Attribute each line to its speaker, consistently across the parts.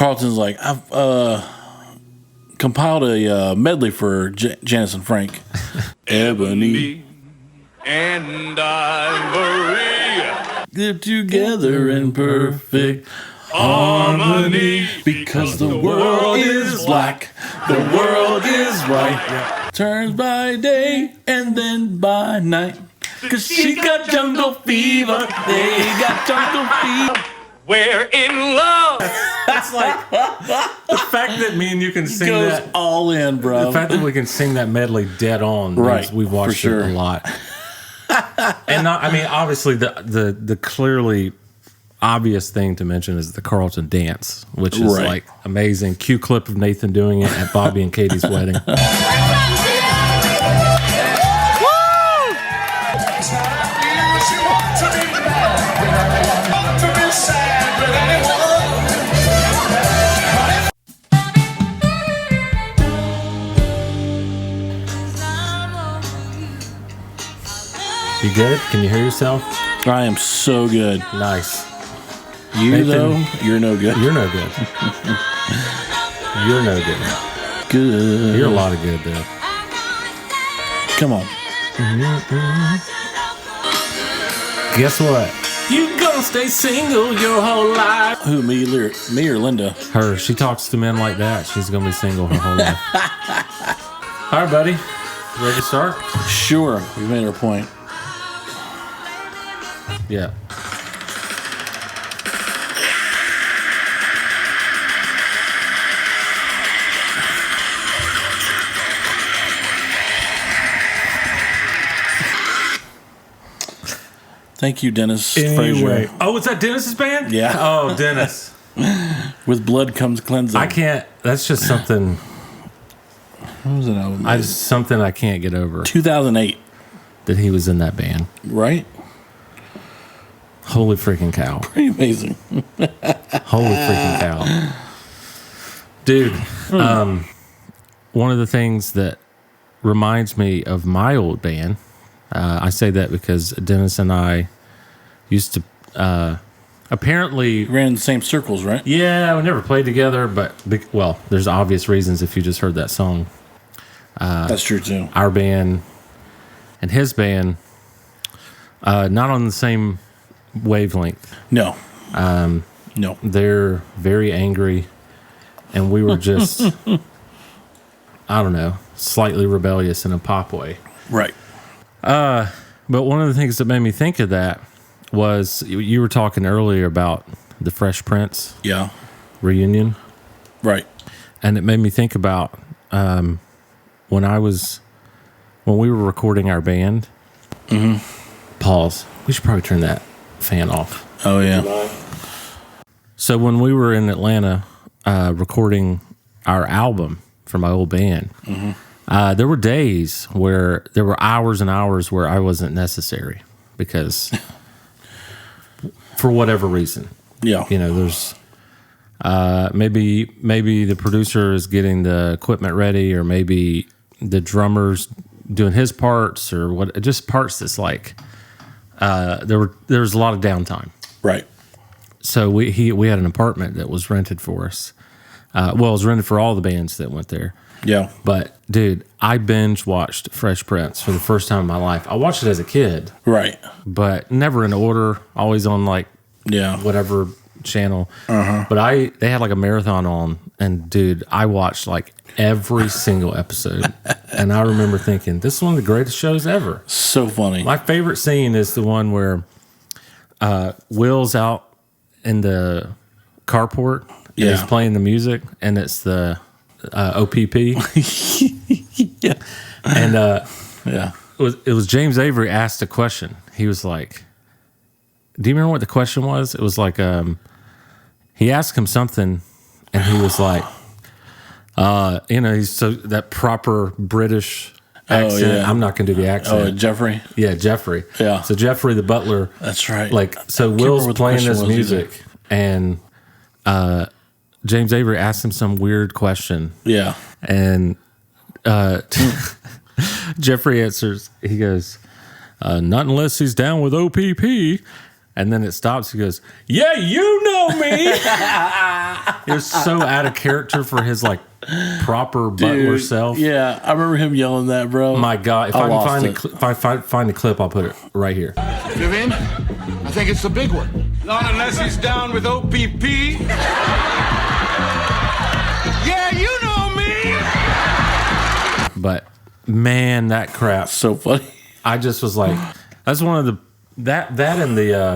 Speaker 1: Carlton's like, I've compiled a medley for Janice and Frank. Ebony
Speaker 2: and Ivory
Speaker 1: live together in perfect harmony, because the world is black, the world is white, turns by day and then by night, cause she got jungle fever, they got jungle fever.
Speaker 2: We're in love.
Speaker 3: That's like the fact that me and you can sing
Speaker 1: Goes
Speaker 3: that
Speaker 1: all in, bro.
Speaker 3: The fact that we can sing that medley dead on,
Speaker 1: right?
Speaker 3: We've watched
Speaker 1: for sure.
Speaker 3: it a lot, and not, I mean, obviously the clearly obvious thing to mention is the Carlton dance, which is like amazing. Cue clip of Nathan doing it at Bobby and Katie's wedding. You good? Can you hear yourself?
Speaker 1: I am so good.
Speaker 3: Nice.
Speaker 1: You,
Speaker 3: Nathan,
Speaker 1: though, you're no good.
Speaker 3: You're no good. You're no good.
Speaker 1: Good.
Speaker 3: You're a lot of good, though.
Speaker 1: Come on.
Speaker 3: Guess what? You gonna stay single your whole life.
Speaker 1: Who, me or Linda?
Speaker 3: Her. She talks to men like that. She's gonna be single her whole life. All right, buddy. Ready to start?
Speaker 1: Sure. We made our point.
Speaker 3: Yeah.
Speaker 1: Thank you, Dennis
Speaker 3: Anyway.
Speaker 1: Frazier.
Speaker 3: Oh, is that Dennis's band?
Speaker 1: Yeah.
Speaker 3: Oh, Dennis.
Speaker 1: With blood comes cleansing.
Speaker 3: I can't. That's just something.
Speaker 1: What was it?
Speaker 3: Something I can't get over.
Speaker 1: 2008.
Speaker 3: That he was in that band.
Speaker 1: Right?
Speaker 3: Holy freaking cow.
Speaker 1: Pretty amazing.
Speaker 3: Holy freaking cow. Dude, one of the things that reminds me of my old band, I say that because Dennis and I used to apparently
Speaker 1: ran in the same circles, right?
Speaker 3: Yeah, we never played together, but well, there's obvious reasons if you just heard that song.
Speaker 1: That's true too.
Speaker 3: Our band and his band, not on the same wavelength.
Speaker 1: No. No.
Speaker 3: They're very angry, and we were just, I don't know, slightly rebellious in a pop way.
Speaker 1: Right.
Speaker 3: But one of the things that made me think of that was you were talking earlier about the Fresh Prince reunion.
Speaker 1: Right.
Speaker 3: And it made me think about when we were recording our band. Pause. We should probably turn that fan off.
Speaker 1: Oh, yeah.
Speaker 3: So when we were in Atlanta recording our album for my old band, there were days where there were hours and hours where I wasn't necessary because for whatever reason.
Speaker 1: Yeah.
Speaker 3: You know, there's maybe the producer is getting the equipment ready, or maybe the drummer's doing his parts, or what, just parts that's like there was a lot of downtime.
Speaker 1: Right.
Speaker 3: So we had an apartment that was rented for us. Well, it was rented for all the bands that went there.
Speaker 1: Yeah.
Speaker 3: But dude, I binge watched Fresh Prince for the first time in my life. I watched it as a kid.
Speaker 1: Right.
Speaker 3: But never in order, always on like whatever channel. But they had like a marathon on, and dude, I watched like every single episode. And I remember thinking, this is one of the greatest shows ever.
Speaker 1: So funny.
Speaker 3: My favorite scene is the one where Will's out in the carport and he's playing the music, and it's the OPP.
Speaker 1: Yeah.
Speaker 3: And it was James Avery asked a question. He was like, do you remember what the question was? It was like he asked him something, and he was like, he's so that proper British accent.
Speaker 1: Oh, yeah.
Speaker 3: I'm not going to do the accent.
Speaker 1: Oh, Jeffrey?
Speaker 3: Yeah, Jeffrey.
Speaker 1: Yeah.
Speaker 3: So Jeffrey the butler.
Speaker 1: That's right.
Speaker 3: Like, so Will's playing this music, and James Avery asked him some weird question.
Speaker 1: Yeah.
Speaker 3: And Jeffrey answers, he goes, not unless he's down with OPP. And then it stops. He goes, "Yeah, you know me." It was so out of character for his like proper butler self.
Speaker 1: Yeah, I remember him yelling that, bro.
Speaker 3: My God, if I can find the clip, I'll put it right here.
Speaker 4: Vivian, I think it's the big one.
Speaker 2: Not unless he's down with OPP. Yeah, you know me.
Speaker 3: But man, that crap.
Speaker 1: So funny.
Speaker 3: I just was like, that's one of the that and the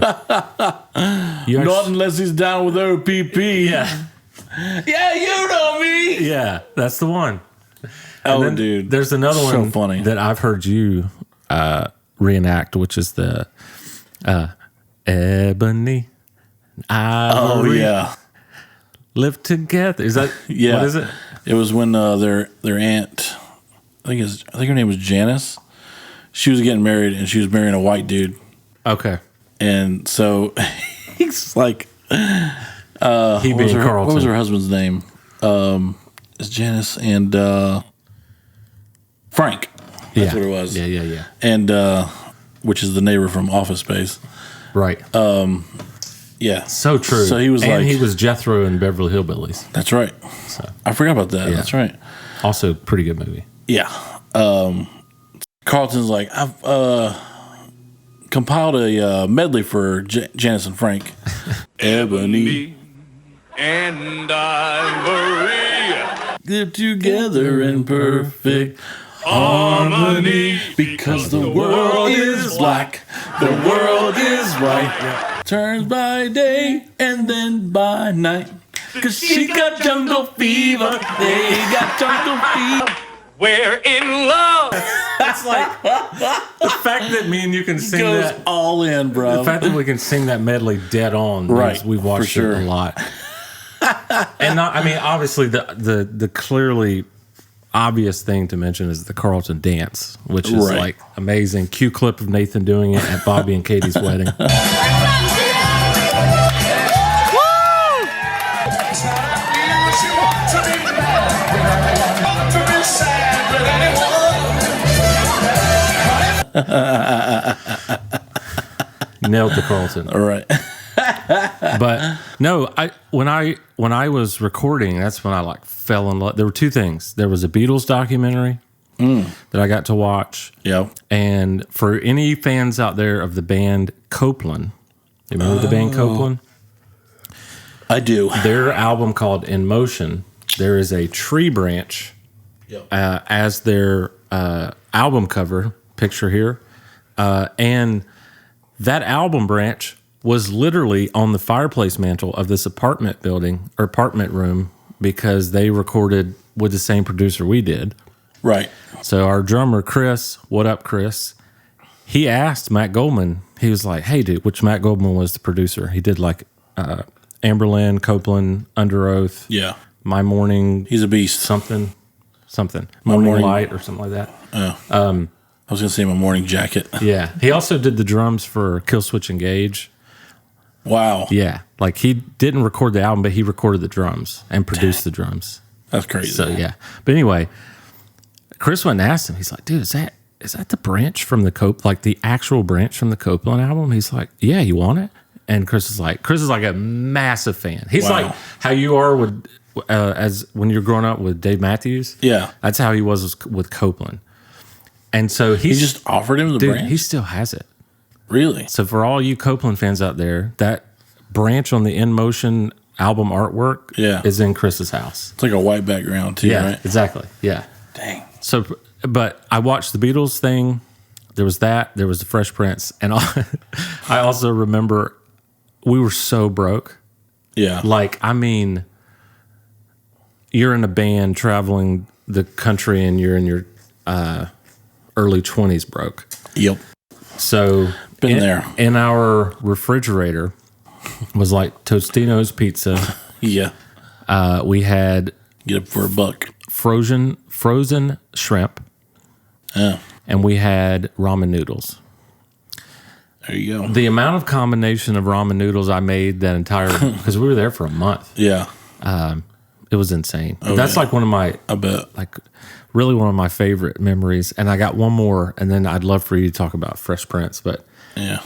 Speaker 1: Not unless he's down with OPP.
Speaker 3: yeah.
Speaker 1: Yeah, you know me.
Speaker 3: Yeah, that's the one.
Speaker 1: Oh,
Speaker 3: then
Speaker 1: dude.
Speaker 3: There's another
Speaker 1: So
Speaker 3: one
Speaker 1: funny.
Speaker 3: that I've heard you reenact, which is the ebony
Speaker 1: Oh,
Speaker 3: ivory
Speaker 1: yeah.
Speaker 3: live together. Is that
Speaker 1: Yeah.
Speaker 3: What is it?
Speaker 1: It was when their aunt, I think her name was Janice. She was getting married, and she was marrying a white dude.
Speaker 3: Okay,
Speaker 1: And so he's like,
Speaker 3: he
Speaker 1: what
Speaker 3: being
Speaker 1: was
Speaker 3: Carlton.
Speaker 1: her husband's name? It's Janice and Frank. That's what it was.
Speaker 3: Yeah.
Speaker 1: And which is the neighbor from Office Space.
Speaker 3: Right.
Speaker 1: Yeah.
Speaker 3: So true.
Speaker 1: So he was
Speaker 3: and
Speaker 1: like,
Speaker 3: he was Jethro in Beverly Hillbillies.
Speaker 1: that's right.
Speaker 3: So
Speaker 1: I forgot about that.
Speaker 3: Yeah.
Speaker 1: That's right.
Speaker 3: also pretty good movie.
Speaker 1: Yeah. Carlton's like, I've compiled a medley for Janice and Frank. Ebony.
Speaker 2: And ivory.
Speaker 1: Live together in perfect harmony. Because the world is black, the world is white. Turns by day and then by night. Cause she got jungle fever, they got jungle fever.
Speaker 2: We're in love.
Speaker 3: That's like the fact that me and you can sing
Speaker 1: Goes
Speaker 3: that.
Speaker 1: all in, bro.
Speaker 3: The fact that we can sing that medley dead on,
Speaker 1: Right,
Speaker 3: means we've watched
Speaker 1: for sure.
Speaker 3: it a lot. And not, I mean, obviously the clearly obvious thing to mention is the Carlton dance, which is
Speaker 1: Right.
Speaker 3: like amazing. Cue clip of Nathan doing it at Bobby and Katie's wedding. Nailed the Carlton.
Speaker 1: All right.
Speaker 3: But no, when I was recording, that's when I like fell in love. There were two things. There was a Beatles documentary that I got to watch.
Speaker 1: Yeah.
Speaker 3: And for any fans out there of the band Copeland, you remember the band Copeland?
Speaker 1: I do.
Speaker 3: Their album called In Motion, there is a tree branch as their album cover picture here. And that album branch was literally on the fireplace mantle of this apartment building or apartment room because they recorded with the same producer we did.
Speaker 1: Right.
Speaker 3: So our drummer, Chris, what up, Chris? He asked Matt Goldman, he was like, hey, dude, which Matt Goldman was the producer. He did like Amberlin, Copeland, Under Oath,
Speaker 1: Yeah.
Speaker 3: My Morning,
Speaker 1: He's a beast.
Speaker 3: something,
Speaker 1: My
Speaker 3: Morning
Speaker 1: Morning-
Speaker 3: Light or something like that.
Speaker 1: I was going to say my morning jacket.
Speaker 3: Yeah. He also did the drums for Kill Switch Engage.
Speaker 1: Wow.
Speaker 3: Yeah. Like he didn't record the album, but he recorded the drums and produced the drums.
Speaker 1: That's crazy.
Speaker 3: So yeah. But anyway, Chris went and asked him, he's like, dude, is that the branch from the like the actual branch from the Copeland album? He's like, yeah, you want it? And Chris is like a massive fan. He's
Speaker 1: Wow.
Speaker 3: like how you are with as when you're growing up with Dave Matthews.
Speaker 1: Yeah.
Speaker 3: That's how he was with Copeland. And so
Speaker 1: He just offered him the
Speaker 3: dude,
Speaker 1: branch?
Speaker 3: he still has it.
Speaker 1: Really?
Speaker 3: So for all you Copeland fans out there, that branch on the In Motion album artwork is in Chris's house.
Speaker 1: It's like a white background too,
Speaker 3: Yeah,
Speaker 1: right?
Speaker 3: exactly. Yeah.
Speaker 1: Dang.
Speaker 3: So, but I watched the Beatles thing. There was that. There was the Fresh Prince. And I also remember we were so broke.
Speaker 1: Yeah.
Speaker 3: Like, I mean, you're in a band traveling the country and you're in your early 20s broke.
Speaker 1: Yep.
Speaker 3: So
Speaker 1: Been there.
Speaker 3: In our refrigerator was like Tostino's pizza.
Speaker 1: Yeah.
Speaker 3: We had
Speaker 1: Get up for a buck.
Speaker 3: frozen shrimp,
Speaker 1: Yeah.
Speaker 3: and we had ramen noodles.
Speaker 1: There you go.
Speaker 3: The amount of combination of ramen noodles I made that entire because we were there for a month.
Speaker 1: Yeah.
Speaker 3: It was insane. That's
Speaker 1: yeah.
Speaker 3: like one of my
Speaker 1: I bet.
Speaker 3: like really one of my favorite memories. And I got one more, and then I'd love for you to talk about Fresh Prince. But
Speaker 1: Yeah.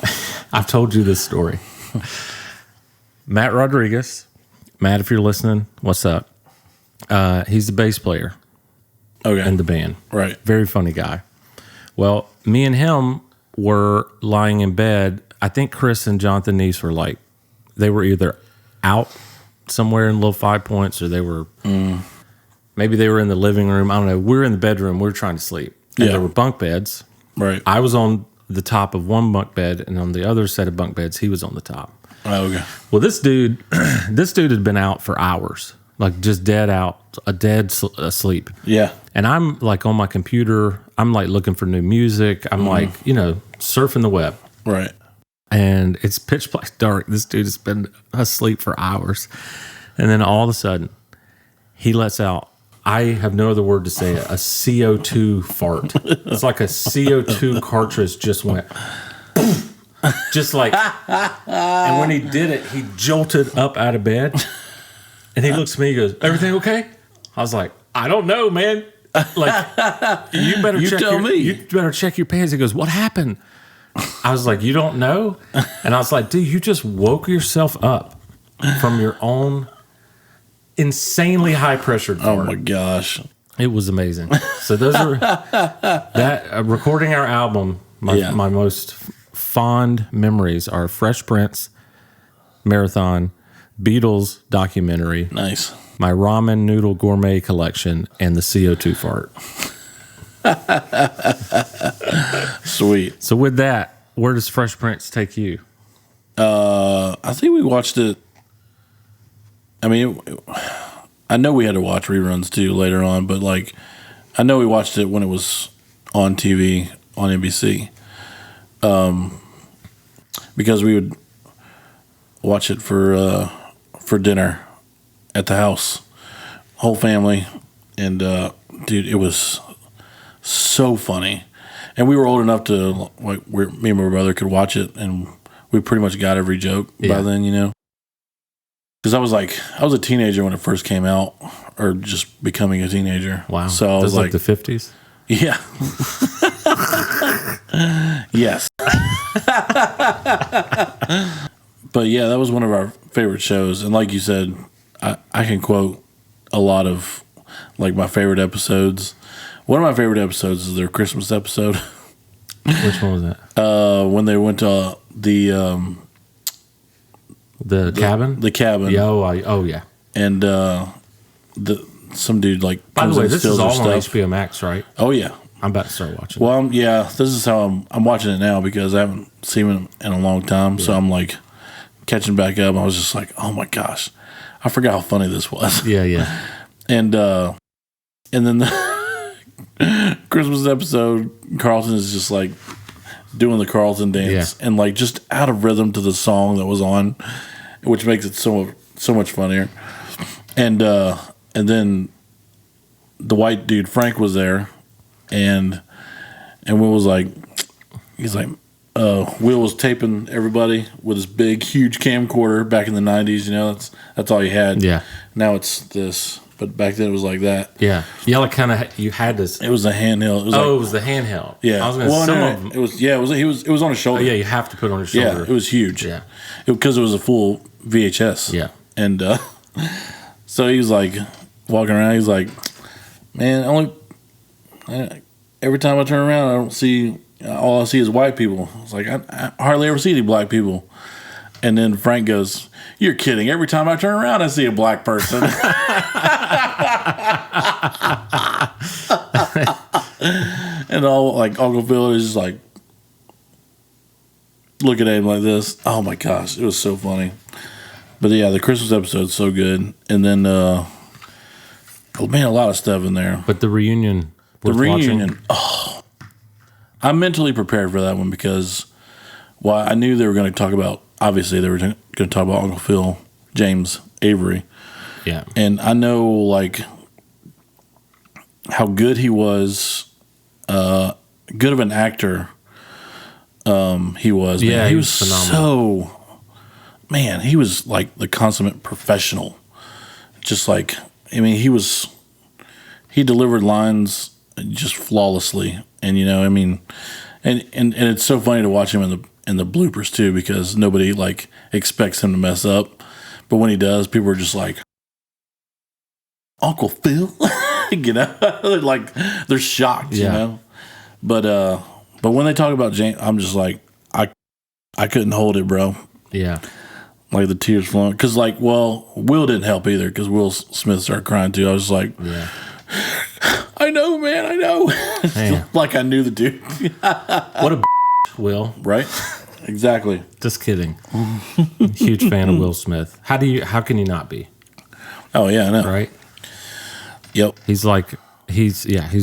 Speaker 3: I've told you this story. Matt Rodriguez. Matt, if you're listening, what's up? He's the bass player
Speaker 1: Okay.
Speaker 3: in the band.
Speaker 1: Right.
Speaker 3: Very funny guy. Well, me and him were lying in bed. I think Chris and Jonathan Neese were like, they were either out somewhere in Little 5 Points or they were, maybe they were in the living room. I don't know. We were in the bedroom. We were trying to sleep. And
Speaker 1: Yeah.
Speaker 3: there were bunk beds.
Speaker 1: Right.
Speaker 3: I was on the top of one bunk bed, and on the other set of bunk beds, he was on the top.
Speaker 1: Oh, okay.
Speaker 3: Well, this dude had been out for hours, like just dead out, asleep.
Speaker 1: Yeah.
Speaker 3: And I'm like on my computer, I'm like looking for new music. I'm like, surfing the web.
Speaker 1: Right.
Speaker 3: And it's pitch black dark. This dude has been asleep for hours. And then all of a sudden, he lets out, I have no other word to say it, a CO2 fart. It's like a CO2 cartridge just went, just like, and when he did it, he jolted up out of bed. And he looks at me, he goes, "Everything okay?" I was like, "I don't know, man. Like, you better check your pants." He goes, "What happened?" I was like, "You don't know?" And I was like, "Dude, you just woke yourself up from your own insanely high pressure fart."
Speaker 1: Oh my gosh.
Speaker 3: It was amazing. So those are that recording our album. My most fond memories are Fresh Prince marathon, Beatles documentary,
Speaker 1: Nice.
Speaker 3: my ramen noodle gourmet collection, and the CO2 fart.
Speaker 1: Sweet.
Speaker 3: So with that, where does Fresh Prince take you?
Speaker 1: I think we watched it. I mean, I know we had to watch reruns too later on, but like, I know we watched it when it was on TV on NBC. Because we would watch it for dinner at the house, whole family, and dude, it was so funny. And we were old enough to like, me and my brother could watch it, and we pretty much got every joke by then, you know. Because I was a teenager when it first came out, or just becoming a teenager.
Speaker 3: Wow.
Speaker 1: So I was
Speaker 3: like the 50s.
Speaker 1: Yeah. Yes. But yeah, that was one of our favorite shows. And like you said, I can quote a lot of like my favorite episodes. One of my favorite episodes is their Christmas episode.
Speaker 3: Which one was that?
Speaker 1: When they went to the
Speaker 3: cabin?
Speaker 1: The cabin.
Speaker 3: Yeah, oh yeah.
Speaker 1: And some dude like
Speaker 3: By the way, this is all on
Speaker 1: stuff.
Speaker 3: HBO Max, right?
Speaker 1: Oh yeah.
Speaker 3: I'm about to start watching.
Speaker 1: Well, this is how I'm watching it now because I haven't seen it in a long time. Yeah. So I'm like catching back up. I was just like, oh my gosh, I forgot how funny this was.
Speaker 3: Yeah.
Speaker 1: And then the Christmas episode, Carlton is just like doing the Carlton dance and like just out of rhythm to the song that was on, which makes it so much funnier. And then the white dude Frank was there. And Will was like, Will was taping everybody with his big, huge camcorder back in the 90s. You know, that's all you had.
Speaker 3: Yeah.
Speaker 1: Now it's this, but back then it was like that.
Speaker 3: Yeah. Yeah, like kind of you had this.
Speaker 1: It was a handheld.
Speaker 3: It was the handheld.
Speaker 1: Yeah.
Speaker 3: I was going to some of them.
Speaker 1: It was. Yeah. It was on his shoulder.
Speaker 3: Oh, yeah. You have to put it on your shoulder.
Speaker 1: Yeah. It was huge.
Speaker 3: Yeah.
Speaker 1: Because it was a full VHS.
Speaker 3: Yeah.
Speaker 1: And so he was like walking around. He's like, man, every time I turn around, I don't see. All I see is white people. It's like I hardly ever see any black people. And then Frank goes, "You're kidding! Every time I turn around, I see a black person." And all like Uncle Phil is just like looking at him like this. Oh my gosh, it was so funny. But yeah, the Christmas episode's so good. And then, a lot of stuff in there.
Speaker 3: But the reunion.
Speaker 1: Watching. Oh, I'm mentally prepared for that one because, I knew they were going to talk about. Obviously, they were going to talk about Uncle Phil, James Avery.
Speaker 3: Yeah,
Speaker 1: and I know like how good he was, good of an actor. He was.
Speaker 3: Yeah,
Speaker 1: man.
Speaker 3: he was phenomenal.
Speaker 1: He was like the consummate professional. Just like, he delivered lines just flawlessly. And, and it's so funny to watch him in the bloopers too, because nobody like expects him to mess up, but when he does, people are just like, Uncle Phil, you know, they're shocked, you know. But when they talk about James, I'm just like, I couldn't hold it, bro.
Speaker 3: Yeah.
Speaker 1: Like the tears flowing. Because, like, well, Will didn't help either because Will Smith started crying too. I was like, I know, man, I know. Like I knew the dude.
Speaker 3: What a Will.
Speaker 1: Right? Exactly.
Speaker 3: Just kidding. Huge fan of Will Smith. How can you not be?
Speaker 1: Oh, yeah, I know.
Speaker 3: Right?
Speaker 1: Yep.
Speaker 3: He's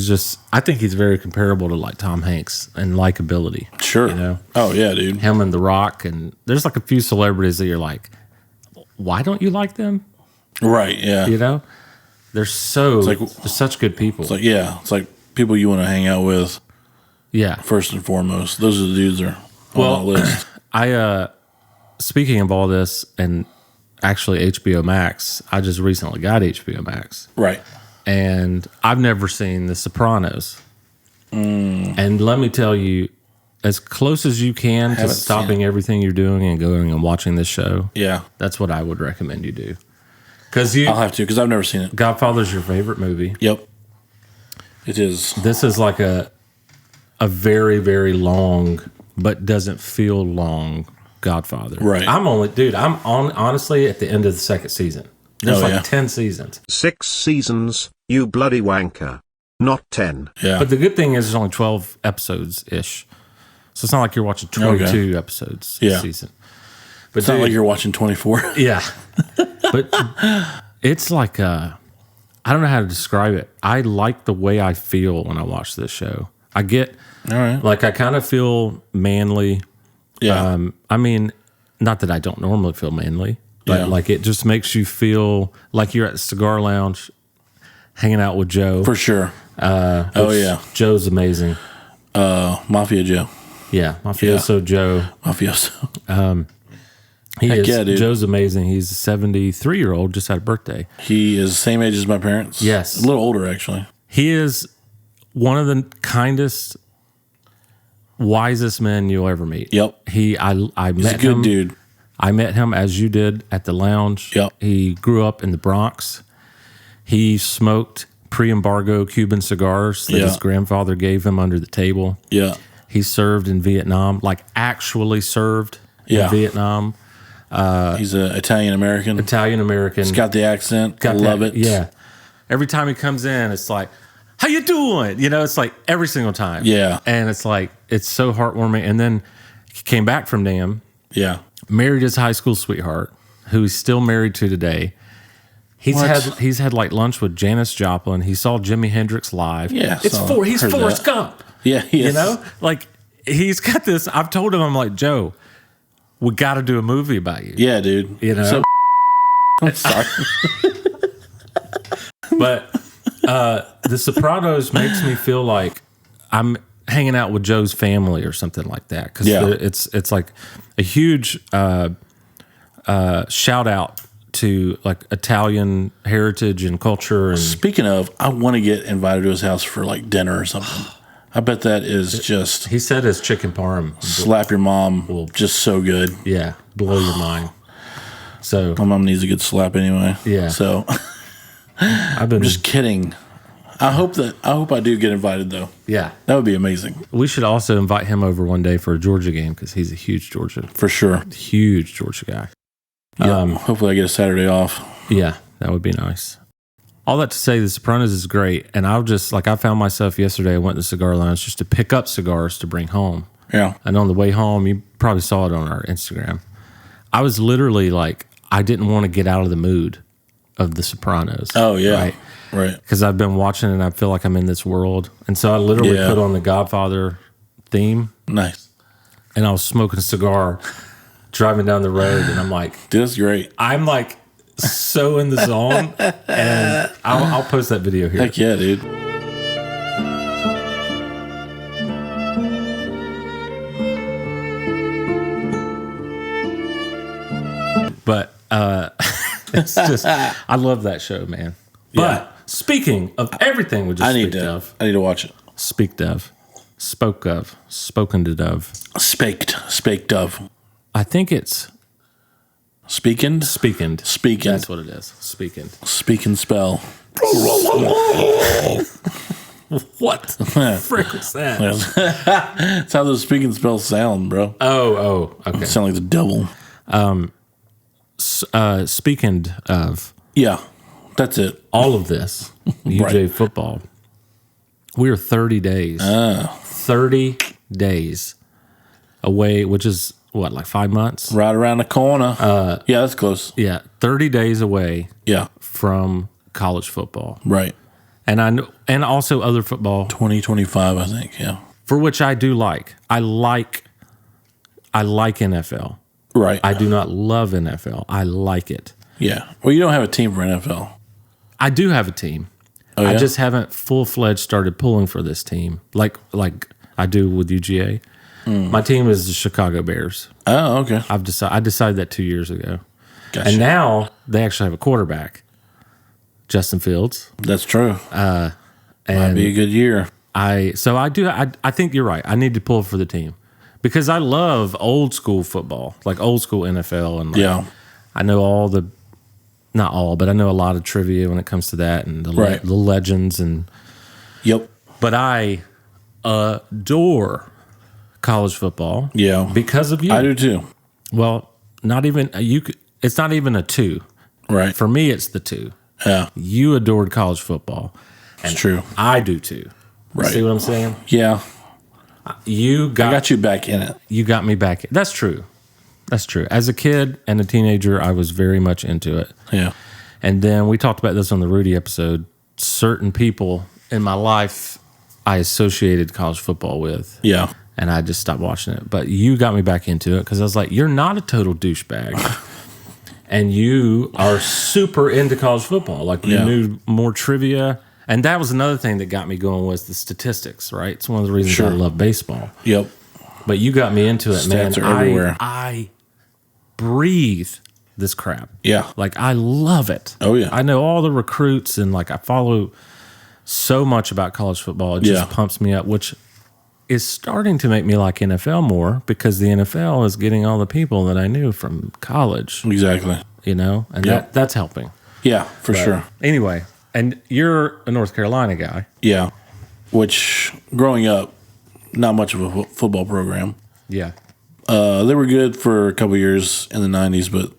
Speaker 3: just, I think he's very comparable to like Tom Hanks in likability.
Speaker 1: Sure.
Speaker 3: You know?
Speaker 1: Oh, yeah, dude.
Speaker 3: Him and The Rock, and there's like a few celebrities that you're like, why don't you like them?
Speaker 1: Right, yeah.
Speaker 3: You know? They're such good people.
Speaker 1: It's like, yeah, it's like people you want to hang out with.
Speaker 3: Yeah.
Speaker 1: First and foremost. Those are the dudes that are on that list.
Speaker 3: Speaking of all this, and actually HBO Max, I just recently got HBO Max.
Speaker 1: Right.
Speaker 3: And I've never seen The Sopranos. And let me tell you, as close as you can to stopping everything you're doing and going and watching this show, that's what I would recommend you do.
Speaker 1: I'll have to, because I've never seen it.
Speaker 3: Godfather's your favorite movie.
Speaker 1: Yep. It is.
Speaker 3: This is like a very, very long, but doesn't feel long Godfather.
Speaker 1: Right.
Speaker 3: I'm honestly at the end of the second season. There's 10 seasons.
Speaker 5: 6 seasons, you bloody wanker. Not 10.
Speaker 1: Yeah.
Speaker 3: But the good thing is there's only 12 episodes-ish. So it's not like you're watching 22 episodes a season. But
Speaker 1: it's not like you're watching 24.
Speaker 3: Yeah. But it's like, I don't know how to describe it. I like the way I feel when I watch this show. I get, like, I kind of feel manly.
Speaker 1: Yeah.
Speaker 3: I mean, not that I don't normally feel manly, but like it just makes you feel like you're at the cigar lounge hanging out with Joe.
Speaker 1: For sure.
Speaker 3: Joe's amazing.
Speaker 1: Mafia Joe.
Speaker 3: Yeah. Mafioso Joe.
Speaker 1: Mafioso.
Speaker 3: He is. Dude. Joe's amazing. He's a 73-year-old, just had a birthday.
Speaker 1: He is the same age as my parents.
Speaker 3: Yes.
Speaker 1: A little older, actually.
Speaker 3: He is one of the kindest, wisest men you'll ever meet.
Speaker 1: Yep.
Speaker 3: He's a
Speaker 1: good dude.
Speaker 3: I met him as you did at the lounge.
Speaker 1: Yep.
Speaker 3: He grew up in the Bronx. He smoked pre-embargo Cuban cigars that his grandfather gave him under the table.
Speaker 1: Yeah.
Speaker 3: He served in Vietnam, like actually served in Vietnam.
Speaker 1: He's an Italian-American. He's got the accent. Love it.
Speaker 3: Yeah. Every time he comes in, it's like, how you doing? You know, it's like every single time.
Speaker 1: Yeah.
Speaker 3: And it's like, it's so heartwarming. And then he came back from Nam.
Speaker 1: Yeah.
Speaker 3: Married his high school sweetheart, who he's still married to today. He's had like lunch with Janis Joplin. He saw Jimi Hendrix live.
Speaker 1: Yeah.
Speaker 3: He's Forrest Gump.
Speaker 1: Yeah, he is.
Speaker 3: You know? Like, he's got this. I've told him, I'm like, Joe, we got to do a movie about you.
Speaker 1: Yeah, dude.
Speaker 3: You know?
Speaker 1: So, I'm sorry.
Speaker 3: But The Sopranos makes me feel like I'm hanging out with Joe's family or something like that. Because it's like a huge shout out to like Italian heritage and culture. And
Speaker 1: speaking of, I want to get invited to his house for like dinner or something. I bet that is just.
Speaker 3: He said his chicken parm.
Speaker 1: Slap your mom. Will just so good.
Speaker 3: Yeah, blow your mind. So
Speaker 1: my mom needs a good slap anyway.
Speaker 3: Yeah.
Speaker 1: So I'm just kidding. I hope I do get invited though.
Speaker 3: Yeah,
Speaker 1: that would be amazing.
Speaker 3: We should also invite him over one day for a Georgia game because he's a huge Georgia,
Speaker 1: for sure,
Speaker 3: huge Georgia guy.
Speaker 1: Yeah. Hopefully, I get a Saturday off.
Speaker 3: Yeah, that would be nice. All that to say, The Sopranos is great, and I found myself yesterday. I went to the cigar lounge just to pick up cigars to bring home.
Speaker 1: Yeah,
Speaker 3: and on the way home, you probably saw it on our Instagram. I was literally like, I didn't want to get out of the mood of The Sopranos.
Speaker 1: Oh yeah. Right.
Speaker 3: Because I've been watching and I feel like I'm in this world. And so I literally put on the Godfather theme.
Speaker 1: Nice.
Speaker 3: And I was smoking a cigar, driving down the road, and I'm like,
Speaker 1: dude, that's great.
Speaker 3: I'm like so in the zone. And I'll post that video here.
Speaker 1: Heck yeah, dude.
Speaker 3: But it's just, I love that show, man. But speaking of everything we just speak of.
Speaker 1: I need to watch it.
Speaker 3: Speak of. spoken of.
Speaker 1: Spaked of.
Speaker 3: I think it's
Speaker 1: Speaking.
Speaker 3: speakened.
Speaker 1: Speaking.
Speaker 3: That's what it is. Speakened.
Speaker 1: Speak and spell.
Speaker 3: What the frick was that?
Speaker 1: That's how those speak and spells sound, bro.
Speaker 3: Oh, okay.
Speaker 1: Sound like the devil.
Speaker 3: Speaking of
Speaker 1: Yeah, that's it.
Speaker 3: all of this, UJ football, we are 30 days. 30 days away, which is what, like 5 months?
Speaker 1: Right around the corner. Yeah, that's close.
Speaker 3: Yeah, 30 days away
Speaker 1: Yeah,
Speaker 3: from college football.
Speaker 1: right.
Speaker 3: And I know, and also other football,
Speaker 1: 2025, I think. Yeah,
Speaker 3: for which I do like. I like NFL.
Speaker 1: right.
Speaker 3: I do not love NFL. I like it.
Speaker 1: Yeah. Well, you don't have a team for NFL.
Speaker 3: I do have a team.
Speaker 1: Oh, yeah?
Speaker 3: I just haven't full-fledged started pulling for this team like I do with UGA. My team is the Chicago Bears.
Speaker 1: Oh, okay.
Speaker 3: I decided that 2 years ago.
Speaker 1: Gotcha.
Speaker 3: And now they actually have a quarterback, Justin Fields.
Speaker 1: That's true. Might
Speaker 3: And
Speaker 1: be a good year.
Speaker 3: I think you're right. I need to pull for the team because I love old school football, like old school NFL. And
Speaker 1: Yeah.
Speaker 3: I know not all, but I know a lot of trivia when it comes to that and the legends.
Speaker 1: Yep.
Speaker 3: But I adore college football.
Speaker 1: Yeah.
Speaker 3: Because of you.
Speaker 1: I do too.
Speaker 3: Well, not even it's not even a 2.
Speaker 1: Right.
Speaker 3: For me, it's the 2.
Speaker 1: Yeah.
Speaker 3: You adored college football.
Speaker 1: It's true.
Speaker 3: I do too.
Speaker 1: Right.
Speaker 3: See what I'm saying?
Speaker 1: Yeah.
Speaker 3: I
Speaker 1: I got you back in it.
Speaker 3: You got me back. That's true. That's true. As a kid and a teenager, I was very much into it.
Speaker 1: Yeah.
Speaker 3: And then we talked about this on the Rudy episode. Certain people in my life I associated college football with.
Speaker 1: Yeah.
Speaker 3: And I just stopped watching it. But you got me back into it because I was like, you're not a total douchebag. And you are super into college football. Like you knew more trivia. And that was another thing that got me going was the statistics, right? It's one of the reasons I love baseball.
Speaker 1: Yep.
Speaker 3: But you got me into it, man.
Speaker 1: Stats are everywhere.
Speaker 3: I breathe this crap.
Speaker 1: Yeah.
Speaker 3: Like I love it.
Speaker 1: Oh, yeah.
Speaker 3: I know all the recruits and like I follow so much about college football. It just pumps me up, which is starting to make me like NFL more because the NFL is getting all the people that I knew from college,
Speaker 1: Exactly.
Speaker 3: you know, and that's helping.
Speaker 1: Yeah, for sure.
Speaker 3: Anyway, and you're a North Carolina guy.
Speaker 1: Yeah. Which, growing up, not much of a football program.
Speaker 3: Yeah.
Speaker 1: They were good for a couple years in the 90s, but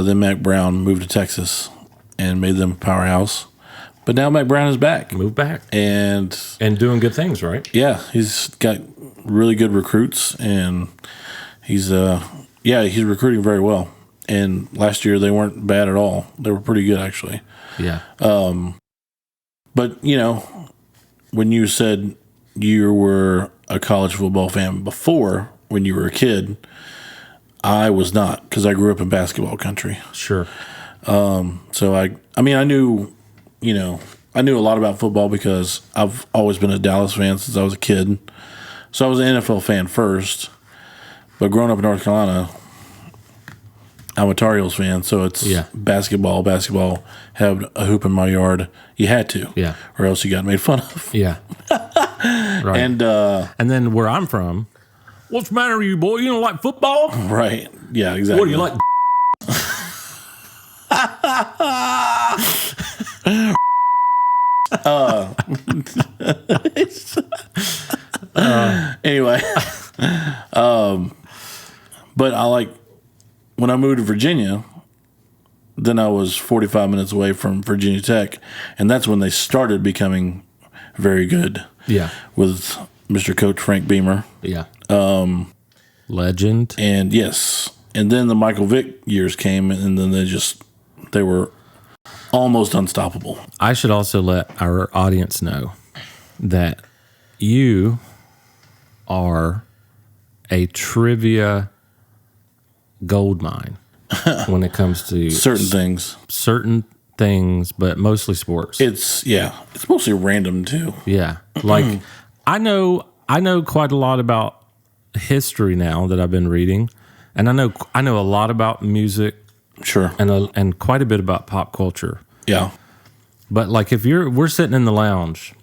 Speaker 1: then Mac Brown moved to Texas and made them a powerhouse. But now Mac Brown is back.
Speaker 3: Move back.
Speaker 1: And
Speaker 3: doing good things, right?
Speaker 1: yeah, he's got really good recruits, and he's recruiting very well. And last year they weren't bad at all. They were pretty good, actually.
Speaker 3: Yeah.
Speaker 1: But, you know, when you said you were a college football fan before, when you were a kid, I was not, because I grew up in basketball country.
Speaker 3: Sure.
Speaker 1: So I knew, you know, I knew a lot about football because I've always been a Dallas fan since I was a kid. So I was an NFL fan first, but growing up in North Carolina, I'm a Tar Heels fan. So it's basketball, had a hoop in my yard. You had to, or else you got made fun of.
Speaker 3: Yeah. Right.
Speaker 1: And
Speaker 3: then where I'm from, what's the matter with you, boy? You don't like football?
Speaker 1: right, yeah, exactly.
Speaker 3: What do you like?
Speaker 1: Anyway, but I like when I moved to Virginia. Then I was 45 minutes away from Virginia Tech, and that's when they started becoming very good. Yeah, with Mr. Coach Frank Beamer.
Speaker 3: Yeah, legend.
Speaker 1: And yes, and then the Michael Vick years came, and then they were almost unstoppable.
Speaker 3: I should also let our audience know that you are a trivia gold mine when it comes to certain things, but mostly sports.
Speaker 1: It's mostly random too.
Speaker 3: Yeah. Like I know quite a lot about history now that I've been reading, and I know a lot about music.
Speaker 1: Sure.
Speaker 3: And quite a bit about pop culture.
Speaker 1: Yeah.
Speaker 3: But like if we're sitting in the lounge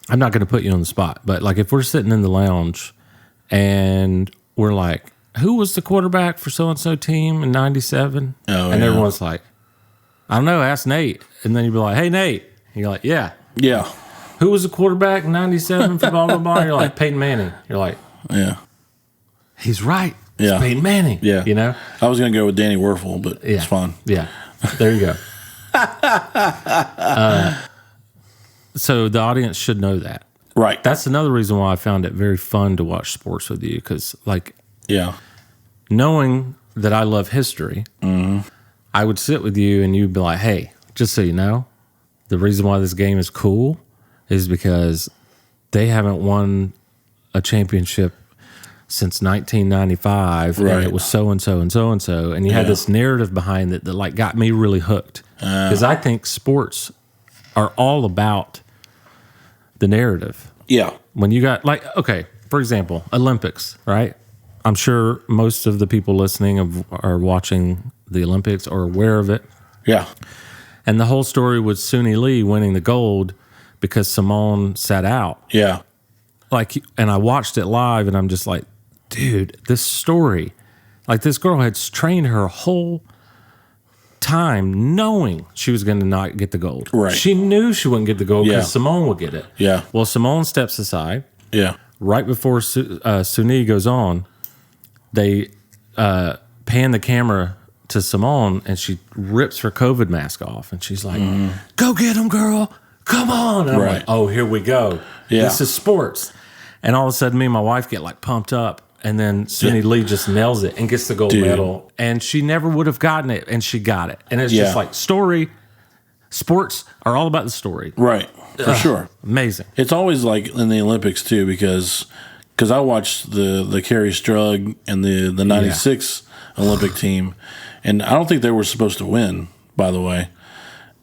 Speaker 3: I'm not going to put you on the spot, but like if we're sitting in the lounge and we're like, who was the quarterback for so-and-so team in 97?
Speaker 1: Oh,
Speaker 3: and
Speaker 1: yeah.
Speaker 3: everyone's like, I don't know, ask Nate. And then you'd be like, hey, Nate. And you're like, yeah.
Speaker 1: Yeah.
Speaker 3: Who was the quarterback in 97 for blah, blah, blah? You're like, Peyton Manning. You're like,
Speaker 1: Yeah.
Speaker 3: he's right.
Speaker 1: Yeah.
Speaker 3: It's Peyton Manning.
Speaker 1: Yeah.
Speaker 3: You know?
Speaker 1: I was going to go with Danny Werfel, but
Speaker 3: Yeah.
Speaker 1: it's fine.
Speaker 3: Yeah. There you go. So the audience should know that.
Speaker 1: Right.
Speaker 3: That's another reason why I found it very fun to watch sports with you, because like
Speaker 1: Yeah.
Speaker 3: knowing that I love history, I would sit with you and you'd be like, hey, just so you know, the reason why this game is cool is because they haven't won a championship since 1995, and
Speaker 1: Right.
Speaker 3: it was so and so and so and so, and you had
Speaker 1: Yeah.
Speaker 3: this narrative behind it that like got me really hooked, because I think sports are all about the narrative.
Speaker 1: Yeah.
Speaker 3: When you got like, okay, for example, Olympics, right? I'm sure most of the people listening are watching the Olympics or aware of it.
Speaker 1: Yeah.
Speaker 3: And the whole story was Suni Lee winning the gold because Simone sat out.
Speaker 1: Yeah.
Speaker 3: Like, and I watched it live and I'm just like, dude, this story, like this girl had trained her whole time knowing she was going to not get the gold.
Speaker 1: Right.
Speaker 3: She knew she wouldn't get the gold because
Speaker 1: Yeah.
Speaker 3: Simone would get it.
Speaker 1: Yeah.
Speaker 3: Well, Simone steps aside.
Speaker 1: Yeah.
Speaker 3: Right before Suni goes on, they pan the camera to Simone and she rips her COVID mask off and she's like, go get him, girl. Come on. And I'm
Speaker 1: Right.
Speaker 3: like, oh, here we go.
Speaker 1: Yeah.
Speaker 3: This is sports. And all of a sudden, me and my wife get like pumped up. And then Suni Lee just nails it and gets the gold
Speaker 1: Dude.
Speaker 3: medal. And she never would have gotten it. And she got it. And it's just
Speaker 1: Yeah.
Speaker 3: like story. Sports are all about the story.
Speaker 1: Right. For sure.
Speaker 3: Amazing.
Speaker 1: It's always like in the Olympics too, because I watched the Kerry Strug and the 96 Olympic team, and I don't think they were supposed to win, by the way.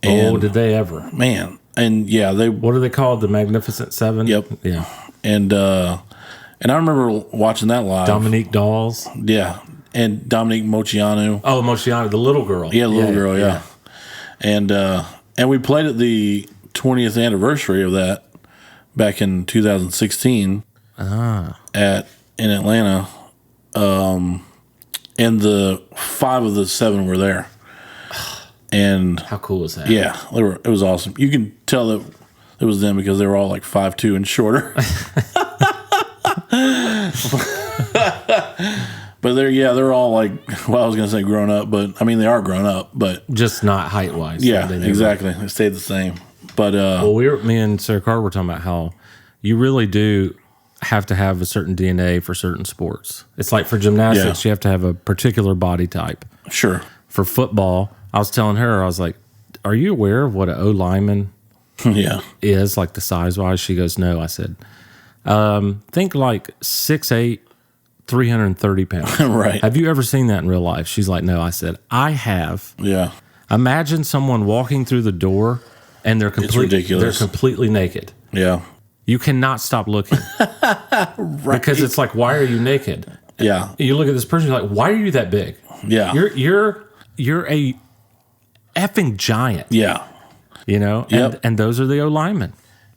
Speaker 1: And
Speaker 3: Did they ever?
Speaker 1: man, and yeah, they
Speaker 3: What are they called? The Magnificent Seven?
Speaker 1: Yep.
Speaker 3: Yeah.
Speaker 1: and I remember watching that live.
Speaker 3: Dominique Dawes.
Speaker 1: Yeah, and Dominique Moceanu.
Speaker 3: Oh, Moceanu, the little girl.
Speaker 1: Yeah, the little girl. Yeah. And we played at the 20th anniversary of that back in 2016 in Atlanta. And the 5 of the 7 were there. And
Speaker 3: How cool is that?
Speaker 1: yeah, it was awesome. You can tell that it was them because they were all like 5'2" and shorter. But they're all like, well, I was going to say grown up, but I mean, they are grown up, but
Speaker 3: Just not height wise.
Speaker 1: yeah, exactly. They stayed the same. But
Speaker 3: Well, me and Sarah Carter were talking about how you really do have to have a certain DNA for certain sports. It's like for gymnastics,
Speaker 1: Yeah.
Speaker 3: you have to have a particular body type.
Speaker 1: sure.
Speaker 3: For football, I was telling her, I was like, are you aware of what an O lineman
Speaker 1: Yeah.
Speaker 3: is, like the size wise? She goes, no. I said, think like 6'8", 330 pounds.
Speaker 1: Right.
Speaker 3: Have you ever seen that in real life? She's like, no. I said, I have.
Speaker 1: Yeah.
Speaker 3: Imagine someone walking through the door and they're
Speaker 1: ridiculous.
Speaker 3: They're completely naked.
Speaker 1: Yeah.
Speaker 3: You cannot stop looking. Because it's like, why are you naked?
Speaker 1: Yeah.
Speaker 3: You look at this person, you're like, why are you that big?
Speaker 1: Yeah.
Speaker 3: You're a effing giant.
Speaker 1: Yeah.
Speaker 3: You know?
Speaker 1: Yep.
Speaker 3: And those are the O linemen.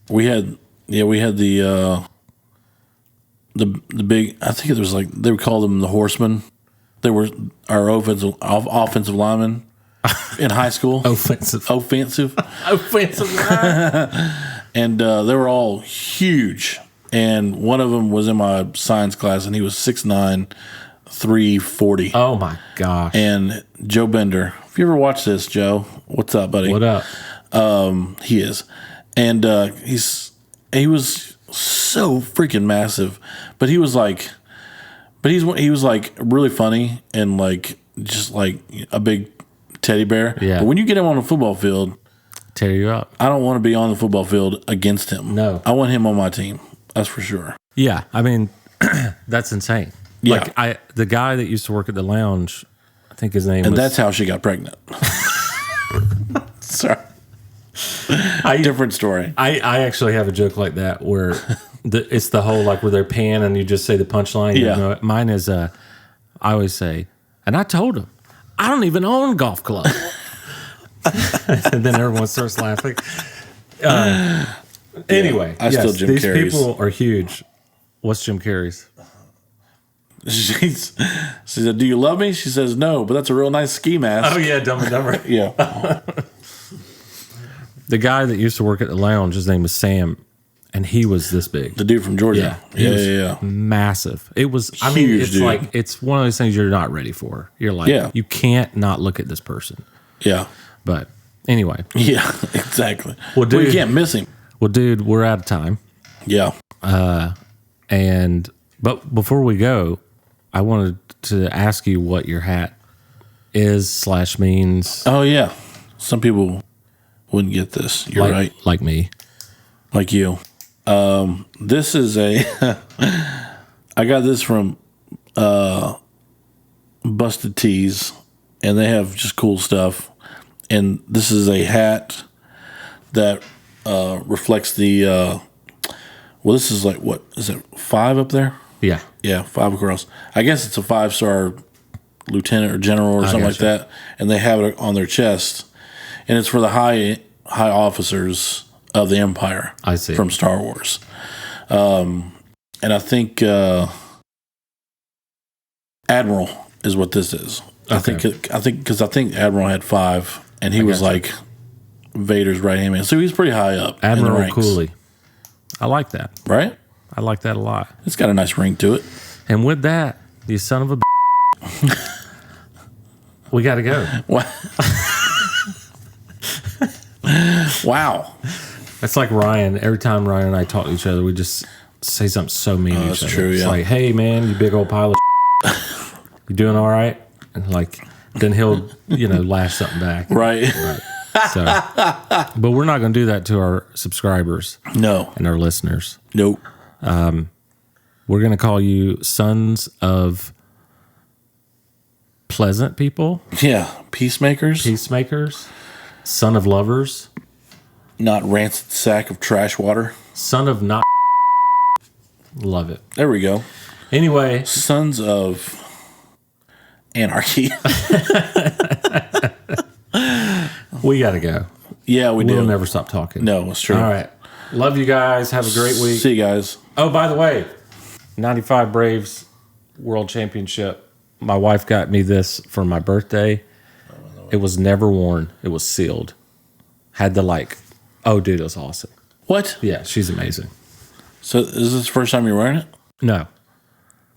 Speaker 1: We had the big, I think it was like, they would call them the horsemen. They were our offensive linemen in high school.
Speaker 3: Offensive.
Speaker 1: Offensive.
Speaker 3: Offensive line.
Speaker 1: And they were all huge. And one of them was in my science class, and he was 6'9", 340.
Speaker 3: Oh my gosh.
Speaker 1: And Joe Bender. If you ever watch this, Joe, what's up, buddy?
Speaker 3: What up?
Speaker 1: He is. And he was so freaking massive. But he was like, he was like really funny and like just like a big teddy bear.
Speaker 3: Yeah.
Speaker 1: But when you get him on a football field,
Speaker 3: Tear you up.
Speaker 1: I don't want to be on the football field against him.
Speaker 3: No.
Speaker 1: I want him on my team. That's for sure.
Speaker 3: Yeah. I mean, that's insane.
Speaker 1: Yeah.
Speaker 3: Like the guy that used to work at the lounge, I think his name
Speaker 1: And
Speaker 3: was.
Speaker 1: that's how she got pregnant. Sorry. Different story.
Speaker 3: I actually have a joke like that where it's the whole like where they're pan and you just say the punchline.
Speaker 1: Yeah.
Speaker 3: You know, mine is I always say, and I told him, I don't even own a golf club. And then everyone starts laughing. Anyway,
Speaker 1: I still Jim
Speaker 3: these
Speaker 1: Carrey's.
Speaker 3: people are huge. What's Jim Carrey's?
Speaker 1: She said, "Do you love me?" She says, "No, but that's a real nice ski mask."
Speaker 3: Oh yeah, Dumb and Dumber.
Speaker 1: Yeah.
Speaker 3: The guy that used to work at the lounge, his name was Sam, and he was this big.
Speaker 1: The dude from Georgia.
Speaker 3: He was
Speaker 1: Yeah.
Speaker 3: massive. It was. I mean,
Speaker 1: Huge
Speaker 3: it's
Speaker 1: dude.
Speaker 3: like it's one of those things you're not ready for. You're like,
Speaker 1: Yeah.
Speaker 3: you can't not look at this person.
Speaker 1: Yeah.
Speaker 3: But anyway,
Speaker 1: Yeah, exactly.
Speaker 3: Well, dude-
Speaker 1: you can't miss him.
Speaker 3: well, dude, we're out of time.
Speaker 1: Yeah.
Speaker 3: But before we go, I wanted to ask you what your hat is / means.
Speaker 1: Oh, yeah. Some people wouldn't get this. You're right.
Speaker 3: Like me.
Speaker 1: Like you. This is a... I got this from Busted Tees, and they have just cool stuff. And this is a hat that reflects the... well, this is like, what? Is it 5 up there?
Speaker 3: Yeah.
Speaker 1: Yeah, 5 across. I guess it's a 5-star lieutenant or general or something like
Speaker 3: gotcha.
Speaker 1: that, and they have it on their chest, and it's for the high officers of the Empire.
Speaker 3: I see.
Speaker 1: From Star Wars, and I think Admiral is what this is.
Speaker 3: Okay.
Speaker 1: I think because Admiral had 5, and he was
Speaker 3: gotcha.
Speaker 1: like Vader's right hand man, so he's pretty high up. in the
Speaker 3: Admiral
Speaker 1: ranks,
Speaker 3: Cooley. I like that.
Speaker 1: right?
Speaker 3: I like that a lot.
Speaker 1: It's got a nice ring to it.
Speaker 3: And with that, you son of a we got to go.
Speaker 1: Wow.
Speaker 3: That's like Ryan. Every time Ryan and I talk to each other, we just say something so mean to each
Speaker 1: that's
Speaker 3: other.
Speaker 1: true,
Speaker 3: It's
Speaker 1: yeah.
Speaker 3: like, hey, man, you big old pile of you doing all right? And like, then he'll, lash something back.
Speaker 1: Right.
Speaker 3: So, but we're not going to do that to our subscribers
Speaker 1: No.
Speaker 3: and our listeners.
Speaker 1: Nope.
Speaker 3: We're going to call you sons of pleasant people,
Speaker 1: Yeah. Peacemakers.
Speaker 3: peacemakers, son of lovers,
Speaker 1: Not rancid sack of trash water.
Speaker 3: son of not. Love it.
Speaker 1: There we go.
Speaker 3: Anyway,
Speaker 1: Sons of anarchy.
Speaker 3: we got to go.
Speaker 1: Yeah, we
Speaker 3: We'll
Speaker 1: do.
Speaker 3: never stop talking.
Speaker 1: No, it's true.
Speaker 3: All right. Love you guys. Have a great week.
Speaker 1: See you guys.
Speaker 3: Oh, by the way, 95 Braves World Championship. My wife got me this for my birthday. It was never worn. It was sealed. Had the oh, dude, it was awesome.
Speaker 1: What?
Speaker 3: Yeah, she's amazing.
Speaker 1: So is this the first time you're wearing it?
Speaker 3: No,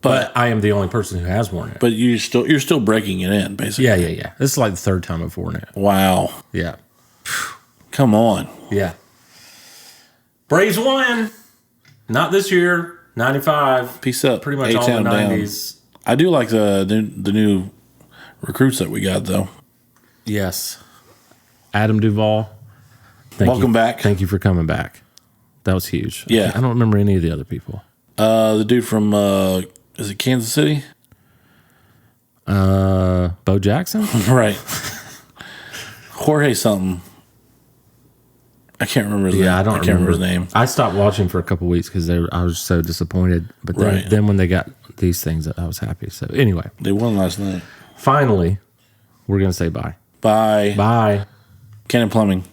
Speaker 1: But
Speaker 3: I am the only person who has worn it.
Speaker 1: but you're still breaking it in, basically.
Speaker 3: Yeah. This is like the third time I've worn it.
Speaker 1: Wow.
Speaker 3: Yeah.
Speaker 1: Come on.
Speaker 3: Yeah. Braves won. Not this year. 95.
Speaker 1: Peace up.
Speaker 3: Pretty much all the
Speaker 1: A-Town down.
Speaker 3: 90s.
Speaker 1: I do like the new recruits that we got though.
Speaker 3: Yes. Adam Duvall.
Speaker 1: Welcome back.
Speaker 3: Thank you for coming back. That was huge.
Speaker 1: Yeah.
Speaker 3: I don't remember any of the other people.
Speaker 1: The dude from is it Kansas City?
Speaker 3: Bo Jackson?
Speaker 1: Right. Jorge something. I can't remember his name.
Speaker 3: Yeah, I don't remember
Speaker 1: his name.
Speaker 3: I stopped watching for a couple weeks because I was so disappointed. But
Speaker 1: Right.
Speaker 3: then when they got these things, I was happy. So anyway,
Speaker 1: They won last night.
Speaker 3: finally, we're going to say bye.
Speaker 1: Bye.
Speaker 3: Bye.
Speaker 1: Cannon Plumbing.